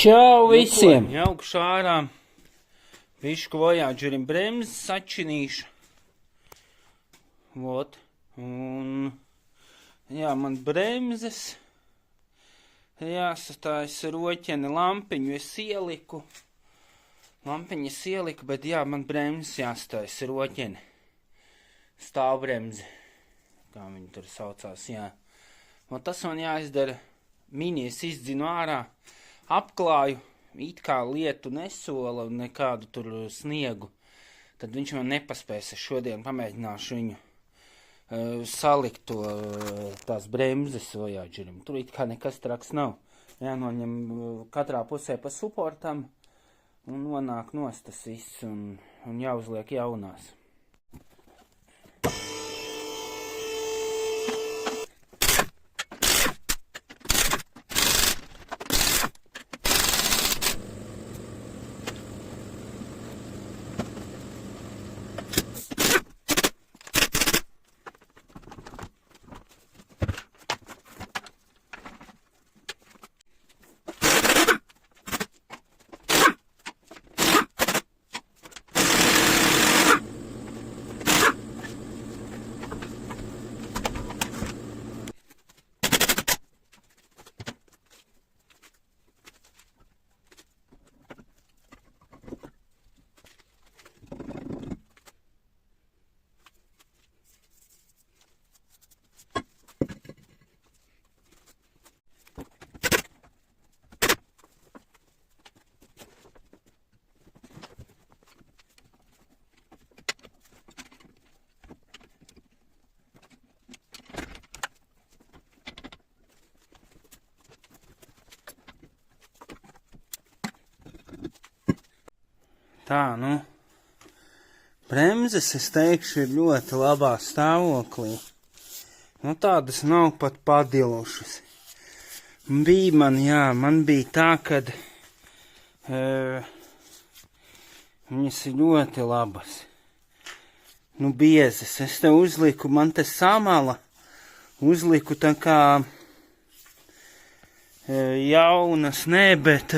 Čau visiem! Ņaukšu ārā, višku Voyagerim bremzes sačinīšu. Vot. Un, jā, man bremzes. Jāsastājas roķeni, lampiņu es ieliku. Lampiņas ieliku, bet jā, man bremzes jāstājas roķeni. Stāvbremze. Kā viņi tur saucās, jā. Un tas man jāizdara. Minies izdzinu ārā. Apklāju, it kā lietu nesola un nekādu tur sniegu, tad viņš man nepaspēs. Es šodien pamēģināšu viņu salikt tās bremzes Voyagerim. Tur it kā nekas traks nav. Jānoņem katrā pusē pa suportam un nonāk nost tas viss un jāuzliek jaunās. Tā, nu, bremzes, es teikšu, ir ļoti labā stāvoklī. Nu, tādas nav pat padilušas. Man bija tā, kad viņas ir ļoti labas. Nu, biezas. Es te uzliku, man te samala, uzliku tā kā jaunas, bet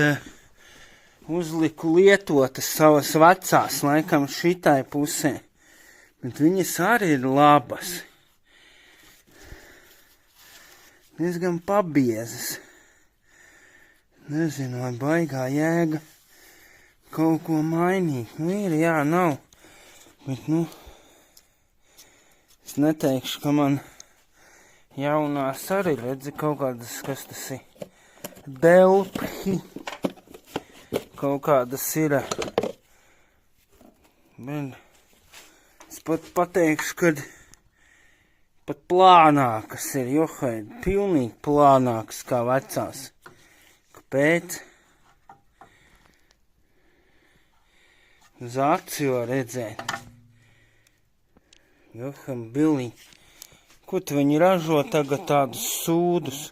uzliku lietotas savas vecās, laikam šitai pusē. Bet viņas arī ir labas. Diezgan pabiezas. Nezinu, vai baigā jēga kaut ko mainīt. Nu, ir, jā, nav. Bet, nu, es neteikšu, ka man jaunās arī, redzi, kaut kādas, kas tas ir, delphi. Kaut kādas ir, bet es pat pateikšu, kad pat plānākas ir, pilnīgi plānākas kā vecās. Kāpēc? Uz acu jau redzēt. Bilī, ko tu viņi ražo tagad tādus sūdus?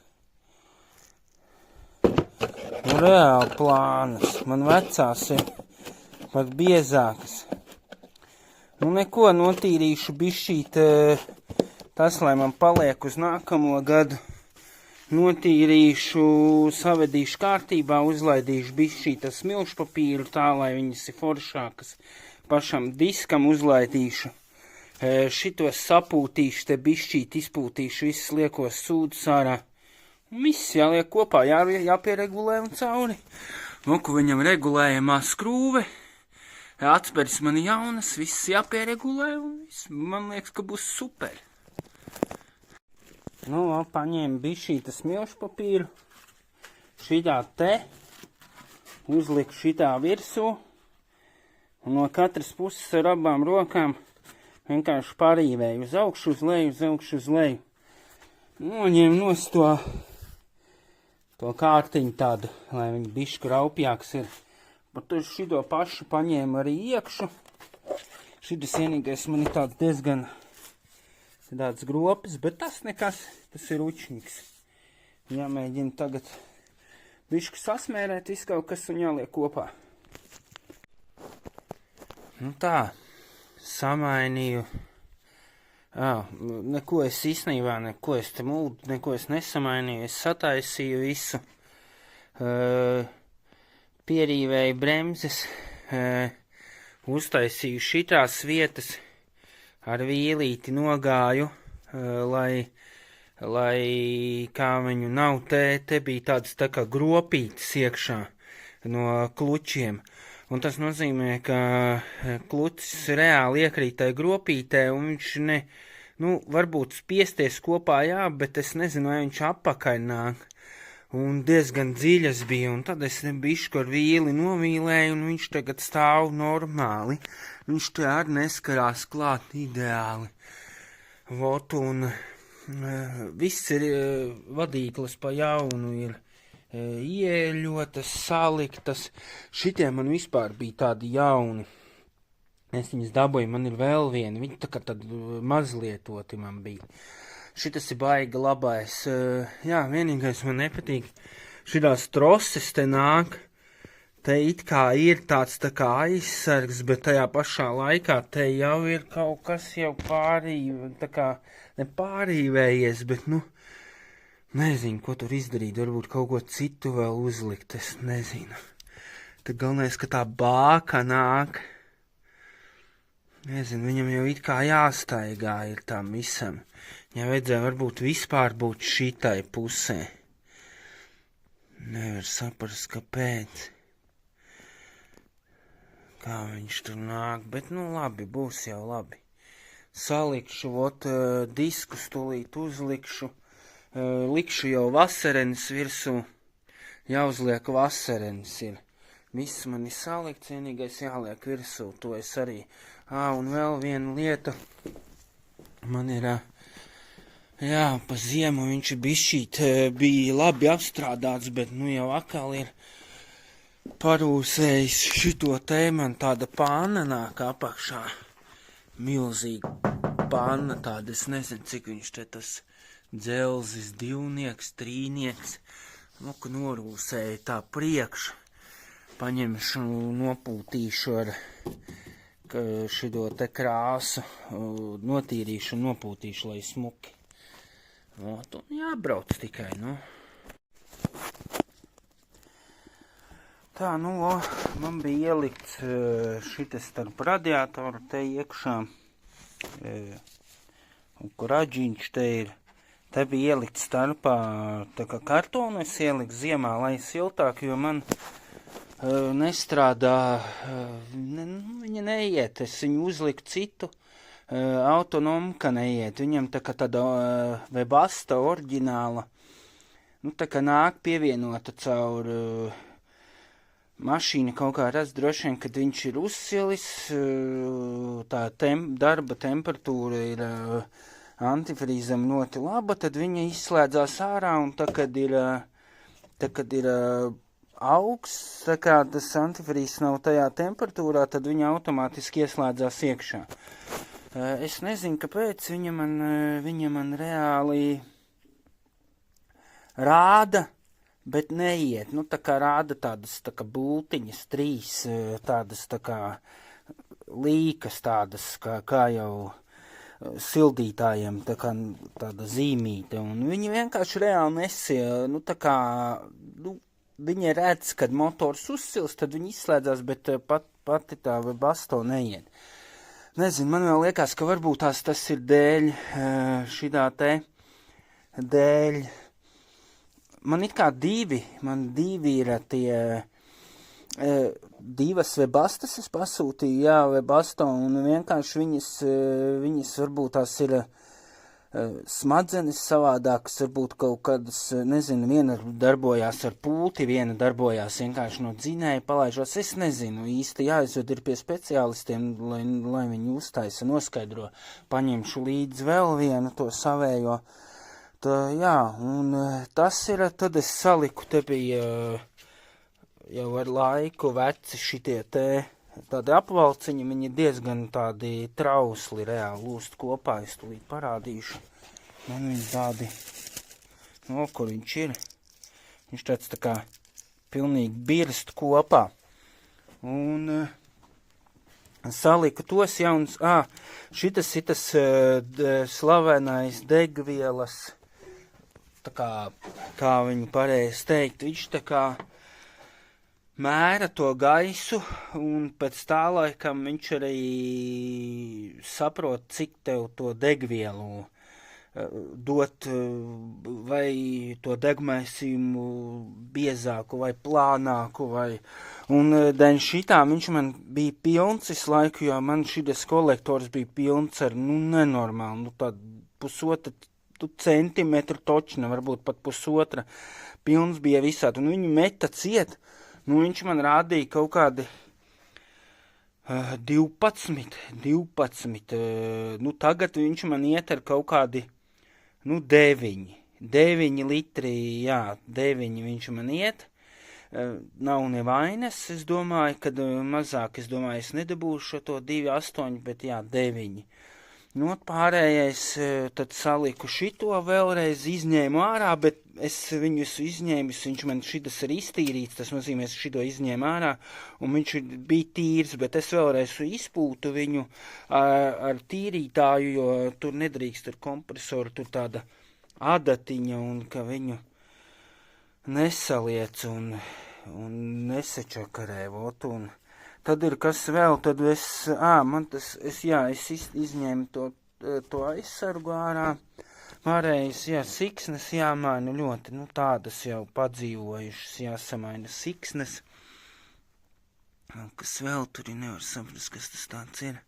Nu, reāli plānas. Man vecās ir pat biezākas. Nu, neko, notīrīšu bišķīt tas, lai man paliek uz nākamo gadu. Notīrīšu, savedīšu kārtībā, uzlaidīšu bišķīt tas smilšpapīru tā, lai viņas ir foršākas. Pašam diskam uzlaidīšu. Šitos sapūtīšu, te bišķīt izpūtīšu, visus liekos sūdus ārā. Viss jāliek kopā, jāpieregulē un cauri. Loku viņam regulējamā skrūve, atspērs man jaunas, viss jāpieregulē un viss, man liekas, ka būs super. Nu, paņēmu bišķīta smilšpapīru, šitā te, uzliku šitā virsū, un no katras puses ar abām rokām vienkārši parīvēju uz augšu, uz leju, uz augšu, uz leju. Noņēmu nost to kārtiņu tādu, lai viņi bišķi raupjāks ir. Bet šito pašu paņēmu arī iekšu. Šitas vienīgais man ir tāds diezgan tāds gropis, bet tas nekas, tas ir učņiks. Jāmēģina tagad bišķi sasmērēt visu kaut kas un jāliek kopā. Nu tā, samainīju. Neko es īstenībā, neko es nesamainīju, es sataisīju visu. pierīvēju bremzes, uztaisīju šitās vietas, ar vīlīti nogāju, lai kā viņu nav, te bija tādas tā kā gropītes iekšā no klučiem. Un tas nozīmē, ka klucis reāli iekrīt tai gropītē, un viņš varbūt spiesties kopā, jā, bet es nezinu, vai viņš apakaļ nāk. Un diezgan dziļas bija, un tad es bišķi ar vīli novīlēju, un viņš tagad stāv normāli. Viņš te arī neskarās klāt ideāli. Vot, un viss ir vadīklis pa jaunu ir ieļotas, saliktas. Šitie man vispār bija tādi jauni. Es viņas dabūju, man ir vēl viena. Viņi tā kā tad mazlietoti man bija. Šitas ir baigi labais. Jā, vienīgais man nepatīk. Šitās troses te nāk. Te it kā ir tāds tā kā aizsargs, bet tajā pašā laikā te jau ir kaut kas jau tā kā nepārīvējies, bet nezinu, ko tur izdarīt. Varbūt kaut ko citu vēl uzlikt, es nezinu. Tad galvenais, ka tā bāka nāk. Nezinu, viņam jau it kā jāstaigā ir tam visam. Ja vajadzēja varbūt vispār būt šitai pusē. Nevar saprast, kāpēc. Kā viņš tur nāk, bet labi, būs jau labi. Salikšu, diskus tūlīt uzlikšu. Likšu jau vasarenes virsū. Jāuzliek vasarenes ir. Viss man ir salikts, vienīgais jāliek virsū, to es arī. Un vēl viena lieta. Man ir, pa ziemu viņš bišķīt bija labi apstrādāts, bet jau atkal ir parūsējis šito te, man tāda panna nāk apakšā. Milzīga panna tāda, es nezinu, cik viņš te tas dzelzis, 2, 3, ka norūsēja tā priekš. Paņemšu, nopūtīšu ar šito te krāsu, notīrīšu un nopūtīšu, lai smuki. Un jābrauc tikai, Tā, man bija ielikts šitas starp radiatoru te iekšā, un kuraģiņš te ir. Te bija ielikt starpā tā kā kartonu, es ieliku ziemā, lai siltāk, jo man nestrādā, viņa neiet, es viņu uzliku citu, autonomu, ka neiet, viņam tā kā tāda Webasto oriģināla, tā kā nāk pievienota caur mašīna kaut kā redz droši vien, kad viņš ir uzsilis, tā darba temperatūra ir antifrīzam ļoti laba, tad viņa izslēdzās ārā, un tā, kad ir augsts, tā kā tas antifrīzs nav tajā temperatūrā, tad viņa automātiski ieslēdzās iekšā. Es nezinu, kāpēc viņa man reāli rāda, bet neiet. Tā kā rāda tādas tā kā bultiņas, 3, tādas tā kā līkas tādas, kā jau sildītājiem, tā kā tāda zīmīte, un viņi vienkārši reāli nesie, tā kā, viņi redz, kad motors uzsils, tad viņi izslēdzās, bet pati tā Webasto neiet. Nezinu, man vēl liekas, ka varbūt tas ir dēļ šitā te, dēļ. Man it kā divi ir tie, 2 Webastas es pasūtīju, jā, Webasto, un vienkārši viņas varbūt tās ir smadzenes savādākas, varbūt kaut kādas, nezinu, viena darbojās ar pulti, viena darbojās vienkārši no dzinēja palaižos, es nezinu, īsti jāizved ir pie speciālistiem, lai viņi uztaisa, noskaidro, paņemšu līdz vēl vienu to savējo, jā, un tas ir, tad es saliku, te bija jau ar laiku veci šitie te, tādi apvalciņi, viņi diezgan tādi trausli reāli lūst kopā, es tūlīt parādīšu. Man viņi tādi, kur viņš ir. Viņš tāds tā kā pilnīgi birst kopā. Un saliku tos jauns, šitas ir tas slavenais degvielas, tā kā viņu pareizi teikt, viņš tā kā mēra to gaisu, un pēc tā laikam viņš arī saprot, cik tev to degvielu dot, vai to degmaisījumu biezāku vai plānāku, un dēļ šitā viņš man bija pilns visu laiku, jo man šitas kolektors bija pilns ar, nenormāli, tādu pusotra centimetru točna, varbūt pat pusotra, pilns bija visādi, un viņu meta ciet, viņš man rādīja kaut kādi 12, tagad viņš man iet ar kaut kādi, 9 litri, jā, 9 viņš man iet, nav nevainas, es domāju, kad mazāk, es nedabūšu to 2,8, bet jā, 9. Pārējais, tad saliku šito vēlreiz, izņēmu ārā, bet es viņus izņēmu, viņš man šitas ir iztīrīts, tas nozīmē, es šito izņēmu ārā, un viņš bija tīrs, bet es vēlreiz izpūtu viņu ar tīrītāju, jo tur nedrīkst ar kompresoru, tur tāda adatiņa, un ka viņu nesaliec un nesečakarē, un tad ir kas vēl, tad es izņēmu to aizsargu ārā, pārējais, siksnes jāmaina ļoti, tādas jau padzīvojušas, jāsamaina siksnes, kas vēl tur nevar saprast, kas tas tāds ir.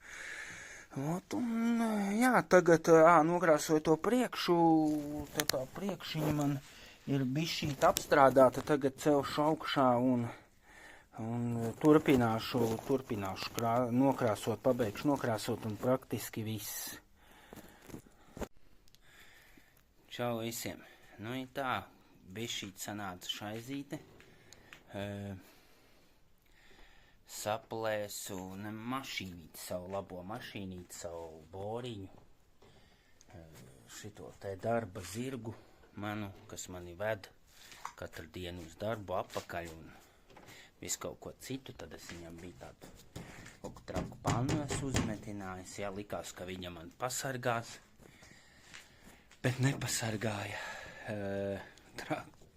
Tagad nokrāsoju to priekšu, tad tā priekšiņa man ir bišķīt apstrādāta, tagad celšu augšā un turpināšu nokrāsot, pabeigšu nokrāsot un praktiski viss. Čau visiem. Tā, bišķīt sanāca šaizīte. Saplēsu mašīnīti, savu labo mašīnīti, savu boriņu. Šito te darba zirgu manu, kas mani ved katru dienu uz darbu apakaļ un visu kaut ko citu, tad es viņam biju tādu kaut ko traku pannu uzmetinājis, likās, ka viņa man pasargās, bet nepasargāja.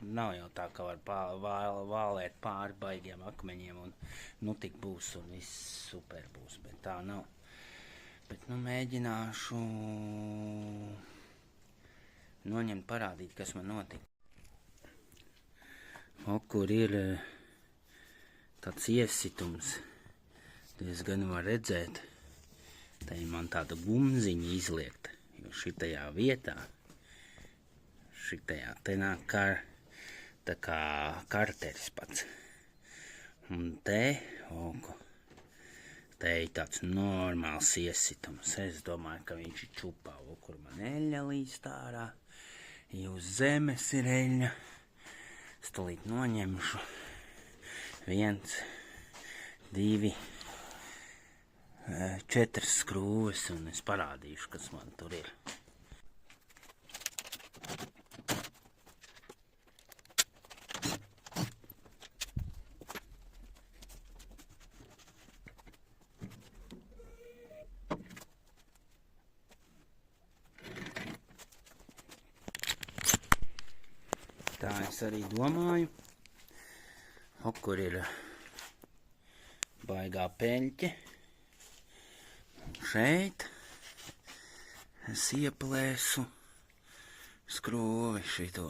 Nav jau tā, ka var vālēt pāri baigiem akmeņiem un tik būs un viss super būs, bet tā nav. Bet mēģināšu noņemt, parādīt, kas man notika. Kur ir tāds iesitums, diezgan var redzēt, tā ir man tāda gumziņa izliekta, jo šitajā vietā, te nāk tā kā karteris pats. Un te ir tāds normāls iesitums, es domāju, ka viņš ir čupā, kur man eļļa līst ārā, uz zemes ir eļļa, stulīt noņemšu. 1, 2, 4 skrūves, un es parādīšu, kas man tur ir. Tā es arī domāju. Kur ir baigā peļķe. Šeit es ieplēsu skrūvi šito.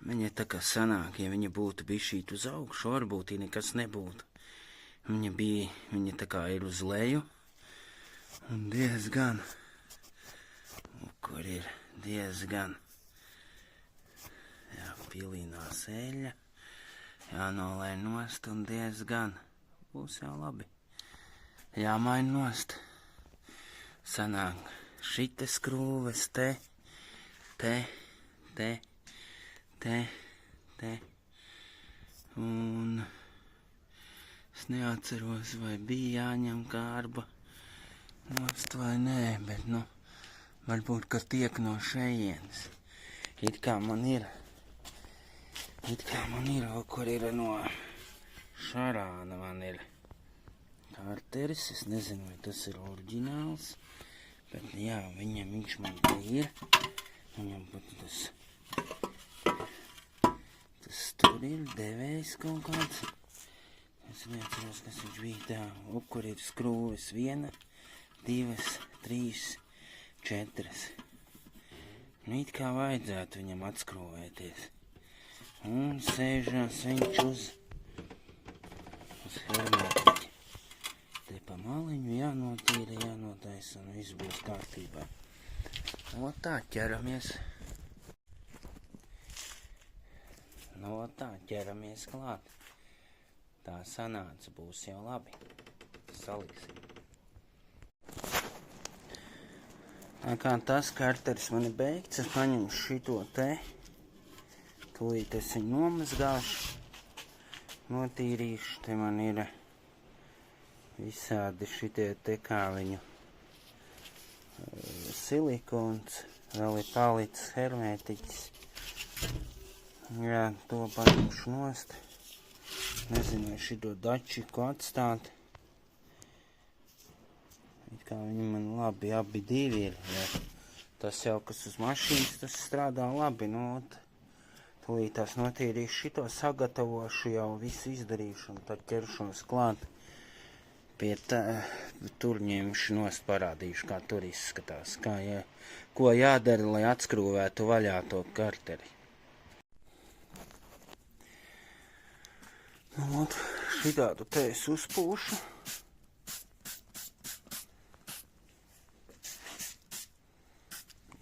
Viņa tā kā sanāk, ja viņa būtu bišķīt uz augšu, varbūt nekas nebūtu. Viņa tā kā ir uz leju. Un diezgan. Kur ir diezgan. Pilīnās eļļa. Jānolē nost un diezgan. Būs jau labi. Jāmaina nost. Sanāk šita skrūves te. Un es neatceros, vai bija jāņem kārba nost vai nē, bet varbūt, ka tiek no šejienes. It kā man ir, kur ir no šarāna, man ir karteris, es nezinu, vai tas ir oriģināls, bet jā, viņš man te ir, viņam pat Tas tur ir devējs kaut kāds. Es neatceros, kas viņš bija tā. Kur ir skrūves 1, 2, 3, 4. Nu, it kā vajadzētu viņam atskrūvēties. Un sēžās viņš uz hermetiķi. Te pa maliņu jānotīra, jānotaisa un viss būs kārtībā. No tā ķeramies. Klāt. Tā sanāca, būs jau labi. Saliksim. Tā kā tas karteris man ir beigts, es paņemšu šito te. Tūlīt es viņu nomazgāšu, notīrīšu. Te man ir visādi šitie te kā viņu silikons, vēl ir palicis hermētiķis. Jā, to paņemšu nost. Nezinu, vai šito dačiku atstāt. It kā viņi man labi abi divi ir. Jā. Tas jau, kas uz mašīnas, tas strādā labi. Nu, tūlīt tās notīrīšu šito, sagatavošu, jau visu izdarīšu un tad ķeršos klāt. Pie tā, tur ņemšu nost, parādīšu, kā tur izskatās. Ko jādara, lai atskrūvētu vaļā to karteri. Nu, šitādu te es uzpūšu.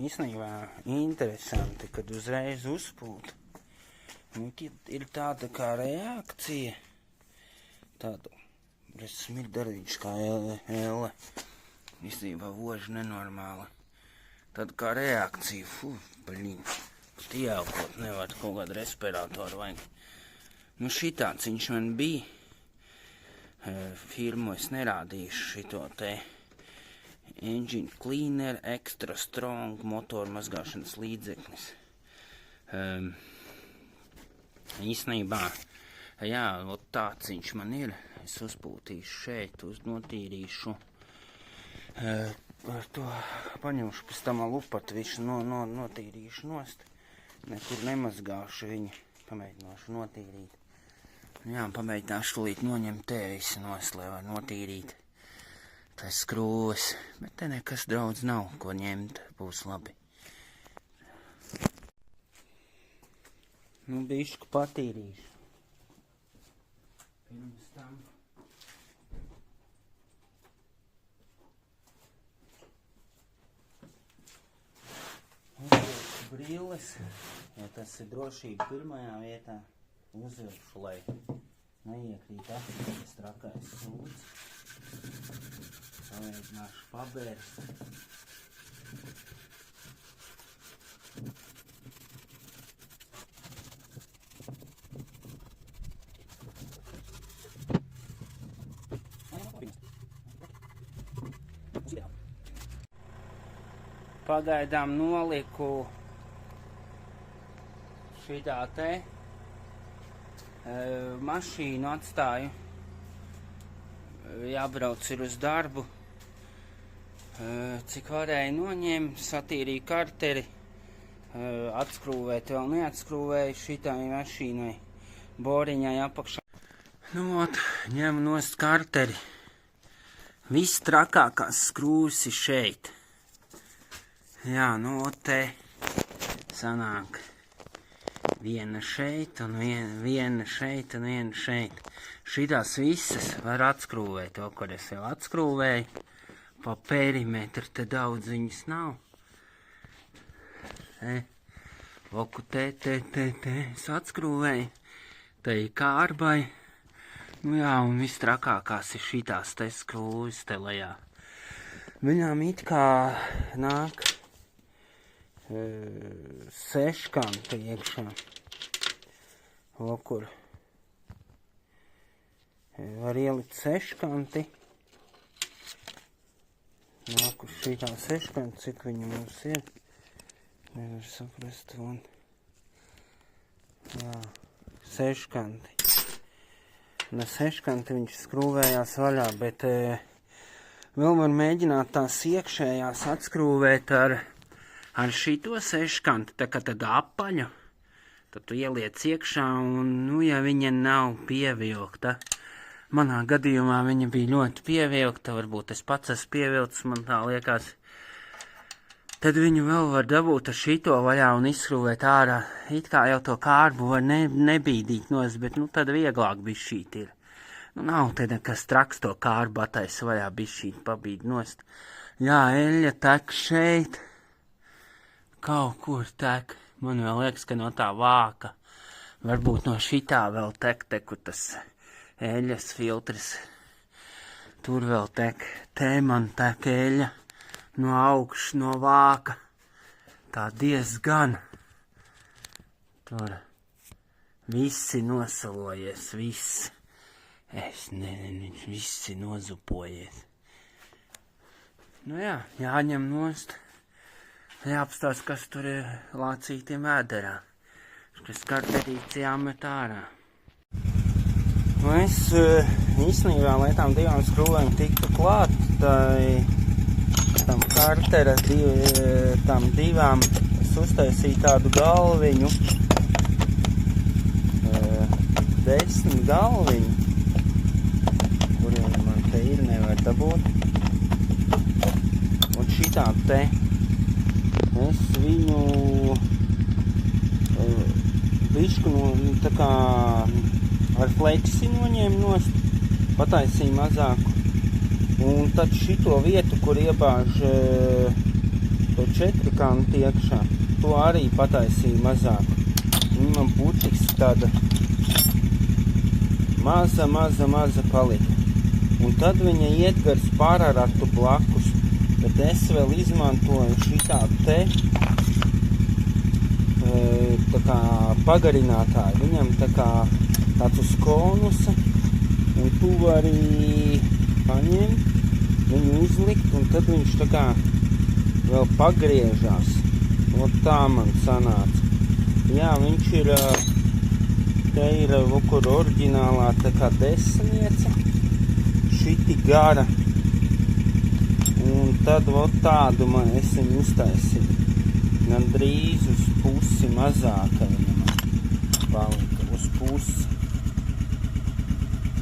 Īstenībā interesanti, kad uzreiz uzpūt. Nu, ir tāda kā reakcija. Tāda smirdariņš kā elle. Īstenībā voži nenormāli. Tāda kā reakcija. Pat ieelpot nevar, kaut kādu respiratoru vajag. Nu, šitāds viņš man bija. Firmu es nerādīšu šito te Engine Cleaner Extra Strong motoru mazgāšanas līdzeklis. Īstenībā, jā, tāds viņš man ir. Es uzpūtīšu šeit, notīrīšu. Ar to paņemšu pēc tam lupatu visu notīrīšu nost. Nekur nemazgāšu viņu. Pamēģināšu notīrīt. Jā, pamēģināšu tūlīt noņemt te visu nost, lai var notīrīt. Tas skrūves. Bet te nekas daudz nav, ko ņemt. Būs labi. Nu, bišķi patīrīšu. Pirms tam. Uzvilku brilles. Ja tas ir drošība pirmajā vietā. Uzvilkšu, lai neiekrīt tas trakais sūds. Pamēģināšu pabērst. Pagaidām noliku šitā te. Mašīnu atstāju, jābrauc ir uz darbu, cik varēju noņemt, satīrīju karteri, atskrūvēt, vēl neatskrūvēju šitai mašīnai, boriņai apakšā. Nu, ņemu nost karteri, viss trakākās skrūves ir šeit. Jā, nu, te sanāk. Viena šeit un viena šeit un viena šeit. Šitās visas var atskrūvēt. To, kur es jau atskrūvēju, pa perimetru te daudz viņas nav. Te, es atskrūvēju. Te ir kārbai. Nu jā, un viss trakākās ir šitās te skrūves te lejā. Viņām it kā nāk seškanti iekšā. Kur var ielikt seškanti. Nāk uz šitā seškanti, cik viņa mums ir. Nevar saprast. Un jā, seškanti. Na seškanti viņš skrūvējās vaļā, bet vēl var mēģināt tās iekšējās atskrūvēt ar šito seškanti, tā kā tāda apaļu, Tad tu ieliec iekšā un, nu, ja viņa nav pievilkta, manā gadījumā viņa bija ļoti pievilkta, varbūt es pats esmu pievilcis, man tā liekas, tad viņu vēl var dabūt ar šito vaļā un izskrūvēt ārā. It kā jau to kārbu var nebīdīt nost, bet, nu, tad vieglāk bišķīt ir. Nu, nav te nekas traks to kārbu atais vaļā bišķīt pabīd nost. Jā, eļļa tek šeit. Kaut kur tek. Man vēl liekas, ka no tā vāka. Varbūt no šitā vēl tek kur tas eļas filtrs. Tur vēl tek. Te man tek eļa no augšas, no vāka. Tā diezgan. Tur visi nosalojies, viss. Es nezinu, visi nozupojies. Nu jā, jāņem nost. Jāapstās, kas tur ir lācītiem ēderā. Kas karterīts jāmet ārā. Nu es īstenībā, lai tām divām skrūvēm tiktu klāt, tam kartera tam divām es uztaisīju tādu galviņu. 10 galviņu, kuriem man te ir, nevar dabūt. Un šitā te es viņu bišku tā kā ar fleksi noņēmu nost, pataisīju mazāku. Un tad šito vietu, kur iebāž to 4 kantu iekšā, to arī pataisīju mazāku. Viņa man būtiski tāda maza palika. Un tad viņa iet gar spāraratu blakus. Bet es vēl izmantoju šitā te tā kā pagarinātāju. Viņam tā kā tāds uz konusa, un tu vari paņemt, viņu uzlikt, un tad viņš tā kā vēl pagriežās. Un tā man sanāca. Jā, viņš ir, te ir kur oriģinālā tā kā desmitniece, šiti gara. Un tad tādu es viņu uztaisīju. Gandrīz uz pusi mazāka viņa palika. Uz pusi.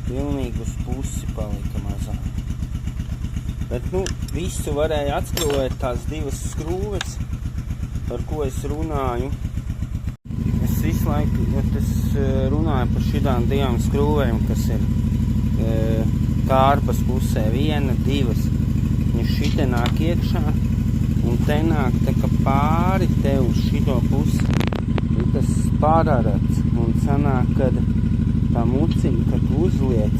Pilnīgi uz pusi palika mazāka. Bet, nu, visu varēja atskrūvēt tās divas skrūves, par ko es runāju. Es visu laiku runāju par šitām divām skrūvēm, kas ir kārbas pusē. 1, 2. Viņš šite nāk iekšā, un te nāk tā kā pāri te uz šito pusi. Ir tas pārārats, un sanāk, kad tā muciņa, kad uzliec,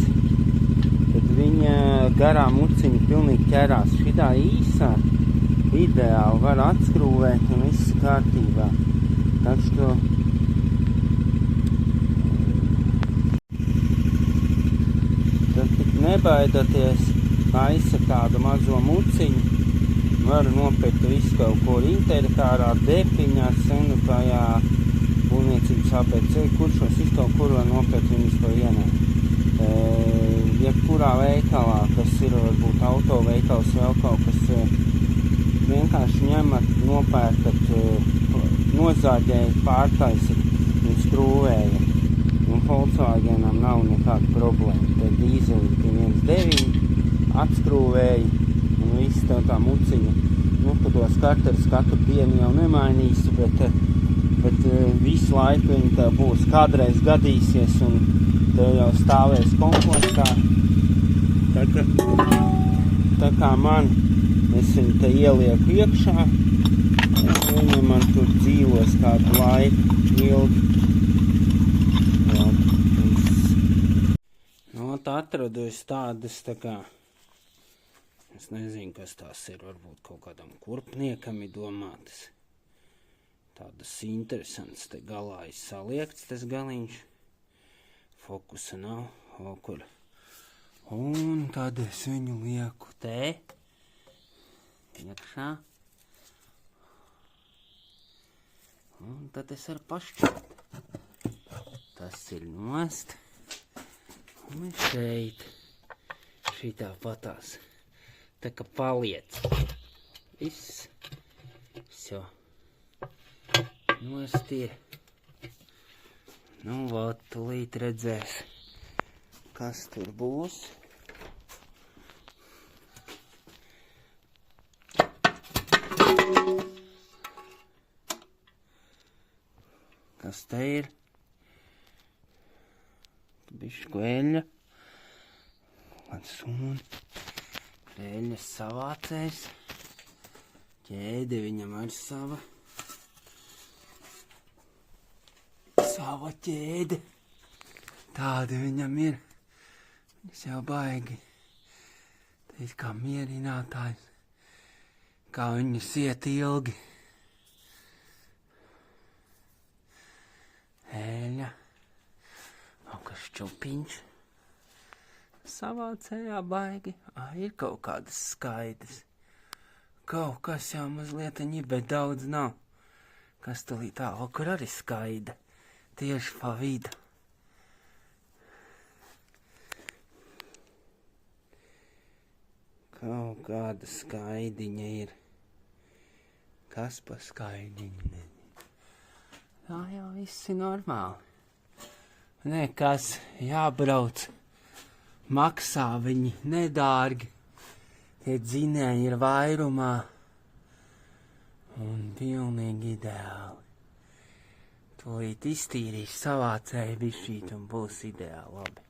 tad viņa garā muciņa pilnīgi ķerās. Šitā īsā ideāli var atskrūvēt, un viss kārtībā. Taču tad tik nebaidaties. Taisa tādu mazo muciņu, var nopirkt visu kaut ko interkārā, depiņā, senukājā, būvniecības ABC, kuršos visu kaut kur var nopirkt viņus pa vienai. Jebkurā veikalā, kas ir varbūt autoveikals, vēl kaut kas, vienkārši ņemat, nopērkat, nozāģējat, pārtaisat un skrūvējat. Un Volkswagenam nav nekāda problēma. Te dīzelīti 1.9. atskrūvēji, un viss tā muciņa. Nu, tu tos karteris katru dienu jau nemainīsi, bet visu laiku viņi tā būs kādreiz gadīsies, un tev jau stāvēs kompostā. Tā kā man, es viņu te ielieku iekšā, viņa man tur dzīvos kādu laiku ilgi. Nu, atradu es tādas tā kā, es nezinu, kas tās ir, varbūt kaut kādam kurpniekam ir domātas. Tādas interesants, te galā ir saliekts tas galiņš. Fokusa nav, kur. Un tad es viņu lieku te, iekšā. Un tad es varu pašķirt. Tas ir nost. Un šeit, šitā patās. Tā kā paliec. Viss. Viss jau. Nost ir. Nu, vot, tūlīt redzēs, kas tur būs. Kas te ir? Bišķi eļļa. Un eļļas savācējs. Ķēde viņam ar sava ķēde. Tādi viņam ir. Viņas jau baigi. Te ir kā mierinātājs. Kā viņas iet ilgi. Eļļa. Kas čupiņš. Savācējā baigi. Ir kaut kādas skaidrs. Kaut kas jau mazliet ir, bet daudz nav. Kas tulīt kur arī skaida. Tieši pa vidu. Kaut kāda skaidiņa ir. Kas pa skaidiņu? Tā jau viss ir normāli. Nē, kas jābrauc. Maksā viņi nedārgi. Tie dzinēji ir vairumā. Un pilnīgi ideāli. Tūlīt iztīrīšu savācēju bišķīt un būs ideāli labi.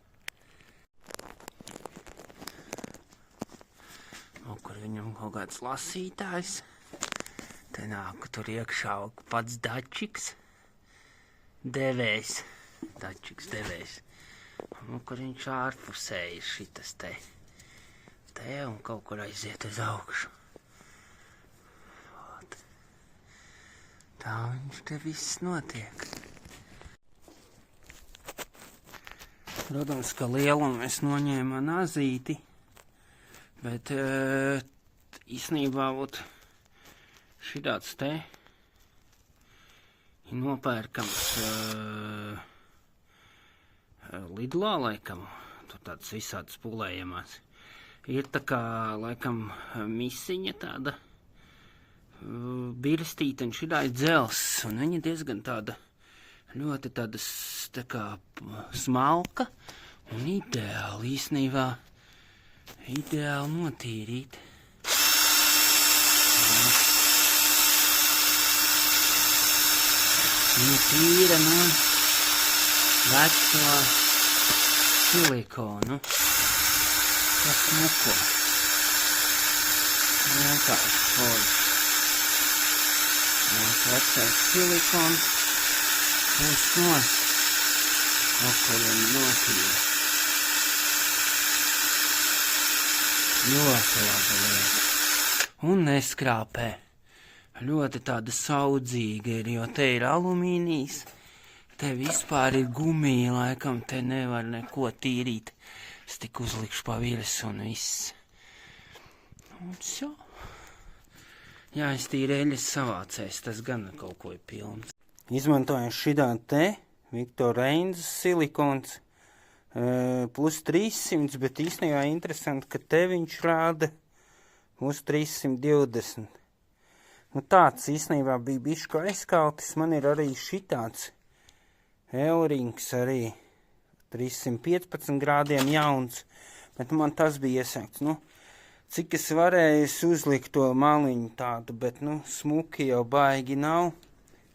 Un kur viņam kaut kāds lasītājs. Te nāku tur iekšā pats dačiks. Devējs. Dačiks devējs. Un kur viņš ārpusē ir šitas te. Te un kaut kur aiziet uz augšu. Tā viņš te viss notiek. Protams, ka lielumu es noņēmu nazīti, bet īstenībā šitāds te ir nopērkams Lidlā, laikam, tur tāds visāds pulējamās. Ir tā kā, laikam, misiņa tāda, birstīta un šitā ir dzels, un viņa diezgan tāda, ļoti tāda tā kā smalka un ideāli īstenībā, ideāli notīrīt. Viņa tīra no veco silikonu, kas neko. Vienkārši forši. Mums vecais silikons būs nost. Okuriem notīra. Ļoti laba lieta. Un neskrāpē. Ļoti tāda saudzīga ir, jo te ir alumīnijs. Te vispār ir gumija, laikam te nevar neko tīrīt. Es tik uzlikšu pa virs un viss. Un šo. Jā, es tīri eļļas savācējs, tas gan kaut ko ir pilns. Izmantojam šitā te, Viktor Reinzes silikons, plus 300, bet īstenībā interesanti, ka te viņš rāda plus 320. Nu tāds īstenībā bija bišķi aizkaltis, man ir arī šitāds Elrings arī 315 grādiem jauns, bet man tas bija iesākts, nu. Cik es varēju, es uzliku to maliņu tādu, bet, nu, smuki jau baigi nav.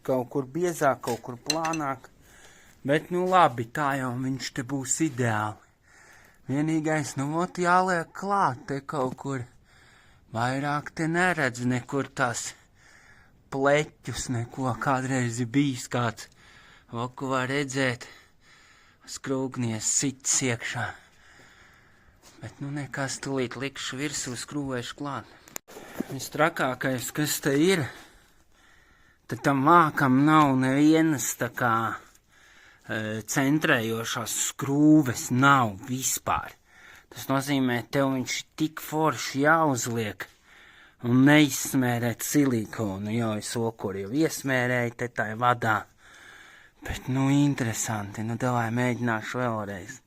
Kaut kur biezāk, kaut kur plānāk. Bet, nu, labi, tā jau viņš te būs ideāli. Vienīgais, nu, ot jāliek klāt te kaut kur. Vairāk te neredz nekur tās pleķus, neko. Kādreiz ir bijis kāds, ko var redzēt, skrūgnies sits iekšā. Bet, nu, nekas tūlīt likšu virsū, skrūvēšu klāt. Vistrakākais, kas te ir, tad tam vākam nav nevienas tā kā centrējošās skrūves, nav vispār. Tas nozīmē, tev viņš tik forši jāuzliek un neizsmērēt silikonu, jo es okuru jau iesmērēju te tai vadā. Bet, nu, interesanti, nu, davai mēģināšu vēlreiz.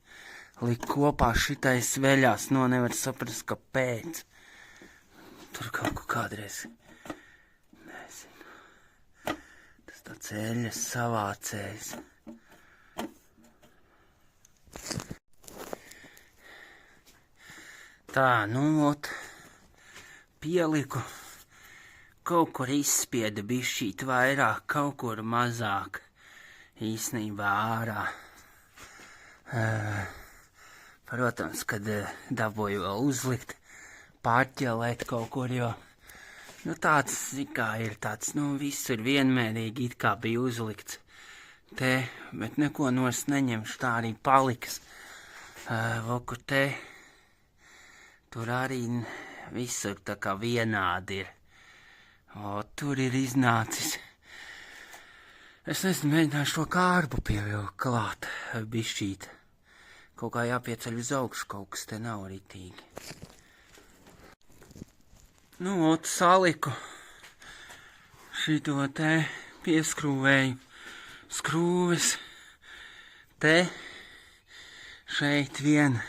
Likt kopā šitais veļās, no nevar saprast, kāpēc. Tur kaut ko kādreiz, nezinu. Tas tāds eļļas savācējs. Tā, nu, pieliku. Kaut kur izspieda bišķīt vairāk, kaut kur mazāk. Īsnībā ārā. Protams, kad dabūju vēl uzlikt, pārķelēt kaut kur, jo, nu, tāds, kā ir tāds, nu, viss ir vienmērīgi, it kā bija uzlikts te, bet neko nost neņemšu, tā arī paliks. Voku te, tur arī visur tā kā vienādi ir. Tur ir iznācis. Es nezinu, mēģināšu to kārbu pievilkt klāt, bišķīt. Kaut kā jāpieceļ uz augšu, kaut kas te nav ritīgi. Nu, saliku šito te pieskrūvēju skrūves. Te, šeit viena,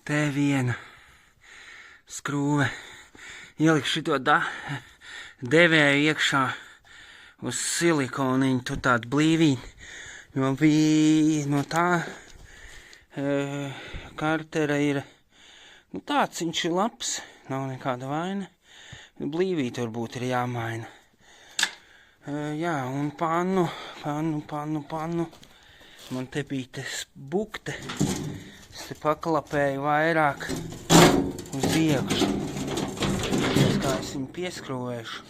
te viena skrūve. Ieliku šito devēju iekšā uz silikoniņu, tur tādu blīvīti, jo bija no tā kartera ir, nu tāds viņš ir labs, nav nekāda vaina, blīvīti varbūt ir jāmaina. Jā, un pannu, man te bija tas bukte, es te paklapēju vairāk uz iekšu. Kā es viņu pieskrūvēšu,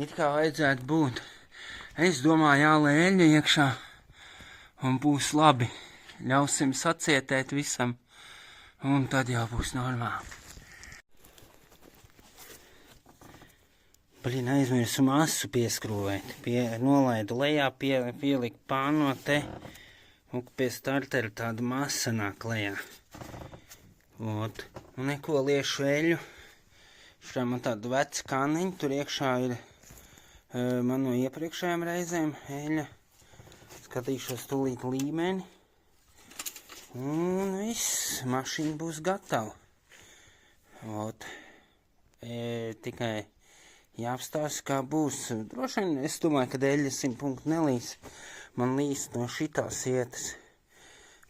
it kā vajadzētu būt. Es domāju, jālē eļļa iekšā un būs labi. Ļausim sacietēt visam un tad jau būs normāli. Blin, aizmirsu masu pieskrūvēt. Nolaidu lejā, pieliku pāno te un pie startera tāda masa nāk lejā. Un neko liešu eļļu. Šitā man tāda veca kaniņa, tur iekšā ir man no iepriekšējām reizēm eļļa. Skatīšos tūlīt līmeni. Un viss, mašīna būs gatava. Tikai jāapstāsta, kā būs. Droši vien, es domāju, ka eļļa 100 punktu nelīs. Man līst no šitās vietas,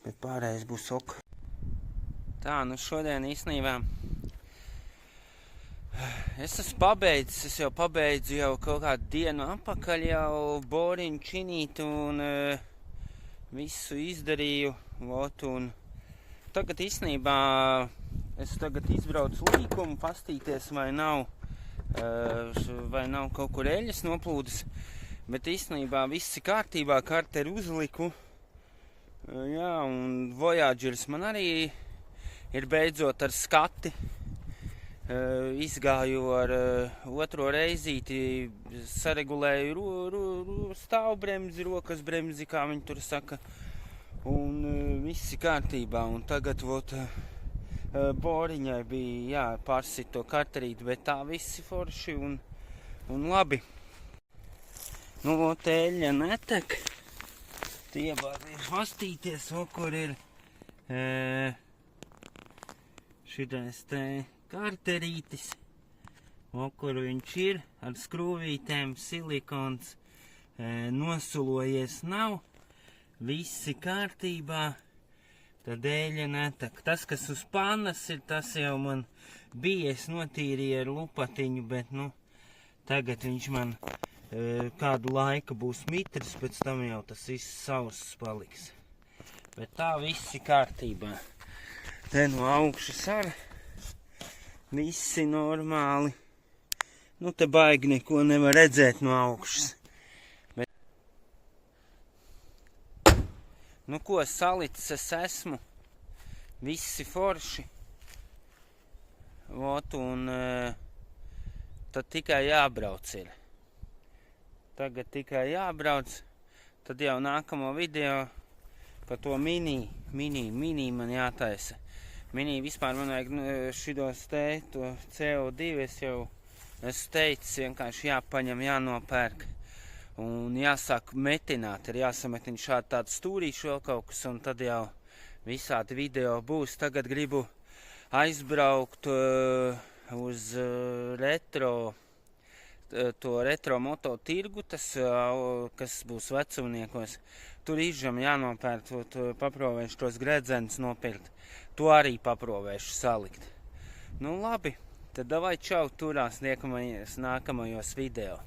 bet pārējais būs ok. Tā, nu šodien īstenībā es esmu pabeidzis, es jau pabeidzu jau kaut kādu dienu apakaļ jau boriņu činīt un visu izdarīju. Un tagad īstenībā es tagad izbraucu līkumu pastīties, vai nav kaut kur eļļas noplūdes, bet īstenībā viss ir kārtībā, karteri uzliku. Jā, un Voyagers man arī ir beidzot ar skati. Izgāju ar otro reizīti, saregulēju stāvbremzi, rokas bremzi, kā viņi tur saka, un viss ir kārtībā, un tagad boriņai bija, pārsit to karterīti, bet tā visi forši un labi. Nu, eļļa netek, tie var pastīties, kur ir šitais te karterītis, kur viņš ir, ar skrūvītēm, silikons, nosulojies nav, visi kārtībā, tad eļļa netek. Tas, kas uz pannas ir, tas jau man bija, es notīrīju ar lupatiņu, bet, nu, tagad viņš man kādu laiku būs mitrs, pēc tam jau tas viss sauss paliks. Bet tā viss ir kārtībā. Te no augšas ar visi normāli. Nu, te baigi neko nevar redzēt no augšas. Bet... Nu, ko salicis es esmu. Visi forši. Un tad tikai jābrauc ir. Tagad tikai jābrauc. Tad jau nākamo video par to mini man jātaisa. Mini vispār man vajag šitos te, to CO2, es jau esmu teicis, vienkārši jāpaņem, jānopērk. Un jāsāk metināt, ir jāsametina šādi tādu stūrīšu vēl kaut kas, un tad jau visādi video būs. Tagad gribu aizbraukt uz retro to retro moto tirgu, tas, kas būs vecumniekos. Tur izžam jānopērt, paprovēšu tos gredzenus nopirkt. To arī paprovēšu salikt. Nu labi, tad davai čau, turās tiekamies nākamajos video.